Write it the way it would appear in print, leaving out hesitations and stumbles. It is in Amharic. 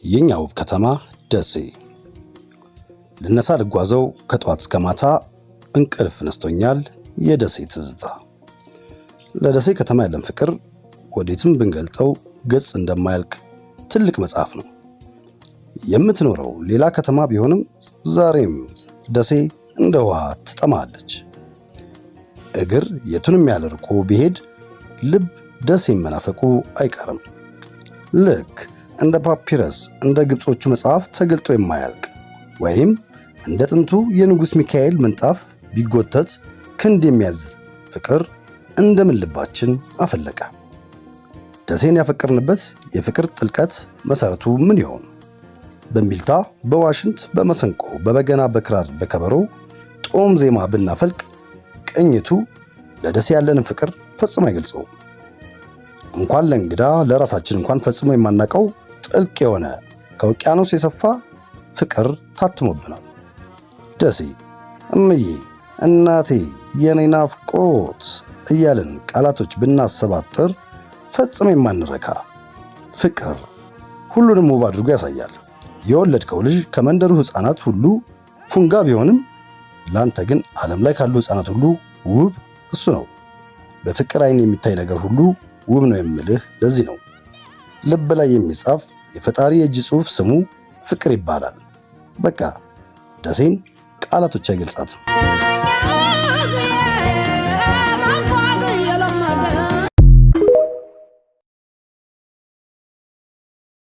የኛ ውብ ከተማ ደሴ ልነሳ ልጓዘው ከጧት እስከ ማታ እንቅልፍ ነስቶኛል የደሴ ትዝታ። ለደሴ ከተማ ያለን ፍቅር ወዴትም ብንገልጠው ገጽ እንደማያልቅ ትልቅ መጽሐፍ ነው። የምትኖረው ሌላ ከተማ ቢሆንም ዛሬም ደሴ እንደ ውሃ ትጠማለች። እግር የቱንም ያህል ርቆ ቢሄድ ልብ ደሴን መናፈቁ አይቀርም። ልክ እንደ ፓፒረስ እንደ ግብጾቹ መጽሐፍ ተገልጦ የማያልቅ ወይም እንደ ጥንቱ የንጉሥ ሚካኤል ምንጣፍ ቢጎተት ክንድ የሚያዝል ፍቅር እንደምን ልባችን አፈለቀ። ደሴን ያፈቀርንበት የፍቅር ጥልቀት መሰረቱ ምን ይሆን? በእምቢልታ፣ በዋሽንት፣ በመሰንቆ፣ በበገና፣ በክራር፣ በከበሮ ጦም ዜማ ብናፈልቅ ቅኝቱ ለደሴ ያለንን ፍቅር ፈጽሞ አይገልጸውም። እንኳን ለእንግዳ ለራሳችን እንኳን ፈጽሞ የማናቀው ጥልቅ የሆነ ከውቅያኖስ የሰፋ ፍቅር ታትሞብናል። ደሴ እምዬ፣ እናቴ፣ የኔ ናፍቆት እያልን ቃላቶች ብናሰባጥር ፈጽሞ የማንረካ ፍቅር ሁሉንም ውብ አድርጎ ያሳያል። የወለድከው ልጅ ከመንደሩ ሕፃናት ሁሉ ፉንጋ ቢሆንም ላንተ ግን ዓለም ላይ ካሉ ሕፃናት ሁሉ ውብ እሱ ነው። በፍቅር አይን የሚታይ ነገር ሁሉ ውብ ነው የምልህ ለዚህ ነው። ልብ ላይ የሚጻፍ የፈጣሪ የእጅ ጽሑፍ ስሙ ፍቅር ይባላል። በቃ ደሴን ቃላቶች አይገልጻትም።